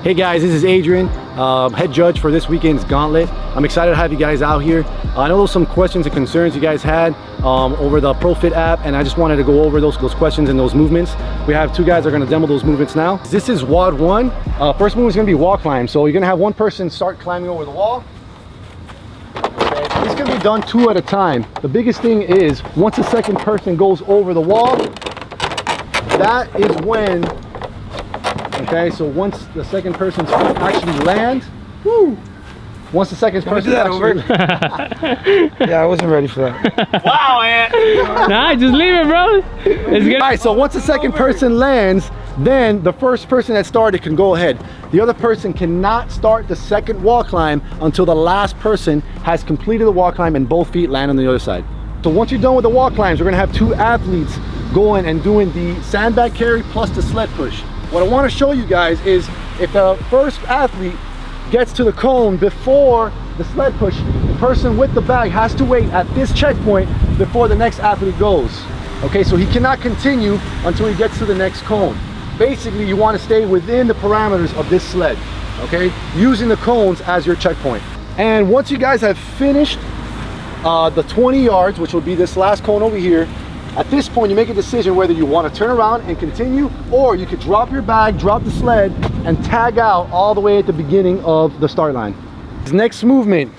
Hey guys, this is Adrian, head judge for this weekend's Gauntlet. I'm excited to have you guys out here. I know there's some questions and concerns you guys had over the ProFit app, and I just wanted to go over those questions and those movements. We have two guys that are gonna demo those movements now. This is WOD 1. First move is gonna be wall climb. So you're gonna have one person start climbing over the wall. Okay. This can be done 2 at a time. The biggest thing is once the second person goes over the wall, that is when, okay, so once the second person's feet actually land, woo! Once the second person actually Yeah, I wasn't ready for that. Wow, man. Nah, just leave it, bro. It's good. All right, so once the second person lands, then the first person that started can go ahead. The other person cannot start the second wall climb until the last person has completed the wall climb and both feet land on the other side. So once you're done with the wall climbs, we're gonna have 2 athletes going and doing the sandbag carry plus the sled push. What I want to show you guys is if the first athlete gets to the cone before the sled push, the person with the bag has to wait at this checkpoint before the next athlete goes. Okay, so he cannot continue until he gets to the next cone. Basically, you want to stay within the parameters of this sled, okay, using the cones as your checkpoint. And once you guys have finished the 20 yards, which will be this last cone over here, at this point, you make a decision whether you want to turn around and continue, or you could drop your bag, drop the sled, and tag out all the way at the beginning of the start line. This next movement,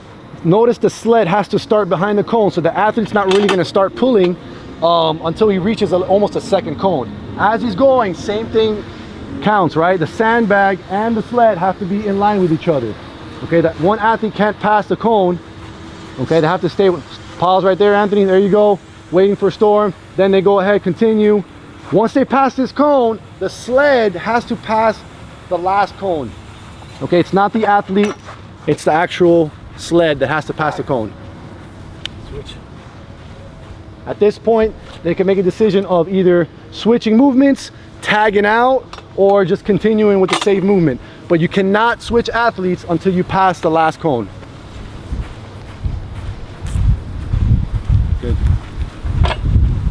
notice the sled has to start behind the cone, so the athlete's not really going to start pulling until he reaches almost a second cone. As he's going, same thing counts, right? The sandbag and the sled have to be in line with each other. Okay, that one athlete can't pass the cone. Okay, they have to stay with, pause right there, Anthony, there you go. Waiting for a storm, then they go ahead, continue. Once they pass this cone, the sled has to pass the last cone. Okay, it's not the athlete, it's the actual sled that has to pass the cone. Switch. At this point, they can make a decision of either switching movements, tagging out, or just continuing with the same movement. But you cannot switch athletes until you pass the last cone. Good.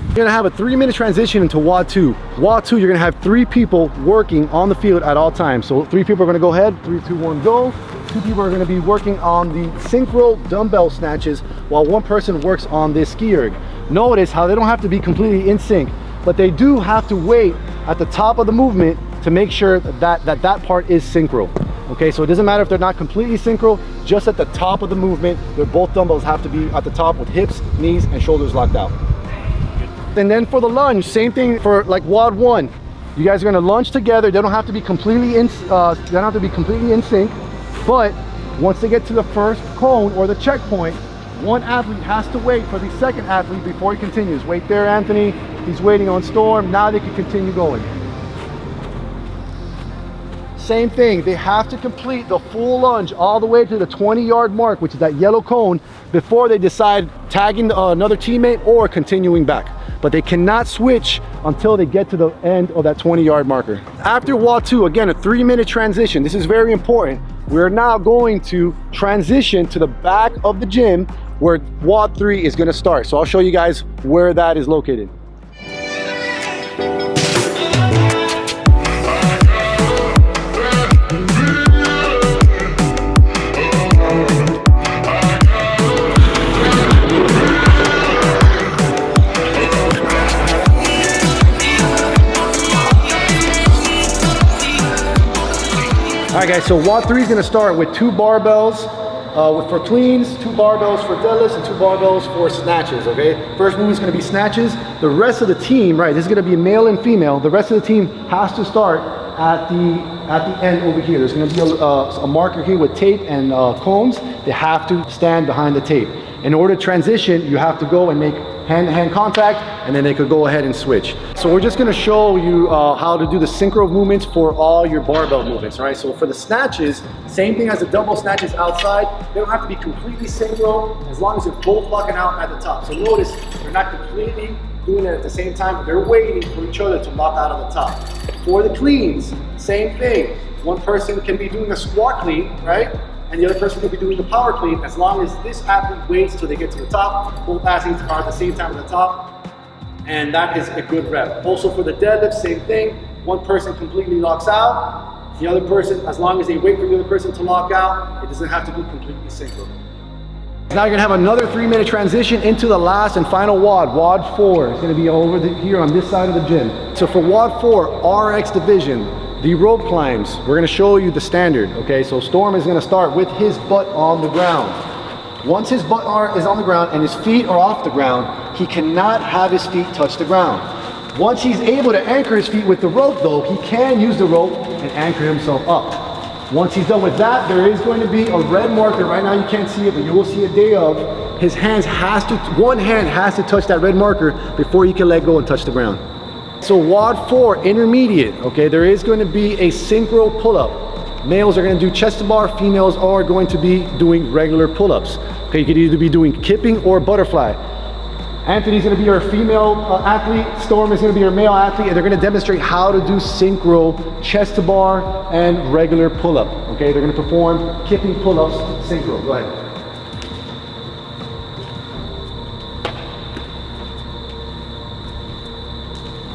You're gonna have a 3-minute transition into WOD 2. WOD 2, you're gonna have 3 people working on the field at all times. So 3 people are gonna go ahead, 3, 2, 1, go. 2 people are gonna be working on the synchro dumbbell snatches while 1 person works on this ski erg. Notice how they don't have to be completely in sync, but they do have to wait at the top of the movement to make sure that part is synchro. Okay, so it doesn't matter if they're not completely synchro, just at the top of the movement, both dumbbells have to be at the top with hips, knees, and shoulders locked out. And then for the lunge, same thing for like WOD 1. You guys are gonna lunge together. They don't have to be completely in sync, but once they get to the first cone or the checkpoint, 1 athlete has to wait for the second athlete before he continues. Wait there, Anthony. He's waiting on storm. Now they can continue going. Same thing, they have to complete the full lunge all the way to the 20-yard mark, which is that yellow cone, before they decide tagging another teammate or continuing back. But they cannot switch until they get to the end of that 20-yard marker. After WOD 2, again, a 3-minute transition. This is very important. We're now going to transition to the back of the gym where WOD 3 is gonna start. So I'll show you guys where that is located. All right guys, so WOD 3 is gonna start with 2 barbells for cleans, 2 barbells for deadlifts, and 2 barbells for snatches, okay? First move is gonna be snatches. The rest of the team, right, this is gonna be male and female. The rest of the team has to start at the end over here. There's gonna be a marker here with tape and cones. They have to stand behind the tape. In order to transition, you have to go and make hand-to-hand contact, and then they could go ahead and switch. So we're just gonna show you how to do the synchro movements for all your barbell movements, right? So for the snatches, same thing as the double snatches outside. They don't have to be completely synchro as long as they're both locking out at the top. So notice they're not completely doing it at the same time, but they're waiting for each other to lock out at the top. For the cleans, same thing. One person can be doing a squat clean, right? And the other person will be doing the power clean as long as this athlete waits till they get to the top. Both athletes are at the same time at the top, and that is a good rep. Also for the deadlift, same thing. One person completely locks out, The other person, as long as they wait for the other person to lock out, it doesn't have to be completely synchro. Now you're gonna have another 3-minute transition into the last and final WOD, WOD 4. It's gonna be over here on this side of the gym. So for WOD 4, RX division, the rope climbs, we're gonna show you the standard, okay? So Storm is gonna start with his butt on the ground. Once his butt is on the ground and his feet are off the ground, he cannot have his feet touch the ground. Once he's able to anchor his feet with the rope though, he can use the rope and anchor himself up. Once he's done with that, there is going to be a red marker. Right now you can't see it, but you will see a day of. His hands one hand has to touch that red marker before he can let go and touch the ground. So WOD 4, intermediate, okay, there is going to be a synchro pull-up. Males are going to do chest to bar, females are going to be doing regular pull-ups. Okay, you could either be doing kipping or butterfly. Anthony's going to be our female athlete, Storm is going to be our male athlete, and they're going to demonstrate how to do synchro chest to bar and regular pull-up. Okay, they're going to perform kipping pull-ups synchro. Go ahead.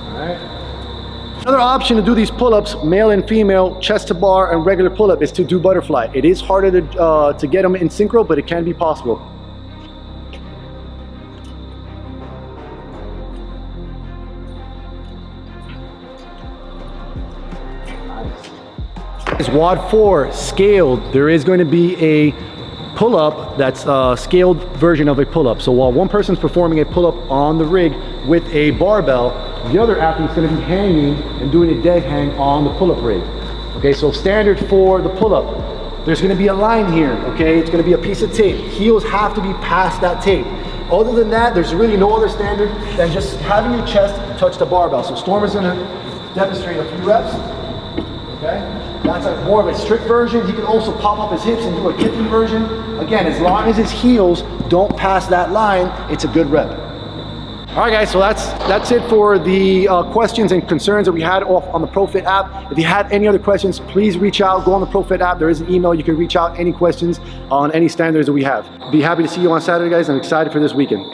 All right. Another option to do these pull-ups, male and female, chest to bar and regular pull-up, is to do butterfly. It is harder to get them in synchro, but it can be possible. Is WOD 4 scaled. There is going to be a pull-up that's a scaled version of a pull-up. So while one person's performing a pull-up on the rig with a barbell, the other athlete's going to be hanging and doing a dead hang on the pull-up rig. Okay, so standard for the pull-up, there's going to be a line here. Okay, it's going to be a piece of tape. Heels have to be past that tape. Other than that, there's really no other standard than just having your chest touch the barbell. So Storm is going to demonstrate a few reps. Okay. That's more of a strict version. He can also pop up his hips and do a kipping version. Again, as long as his heels don't pass that line, it's a good rep. All right, guys, so that's it for the questions and concerns that we had off on the ProFit app. If you had any other questions, please reach out. Go on the ProFit app. There is an email. You can reach out any questions on any standards that we have. Be happy to see you on Saturday, guys. I'm excited for this weekend.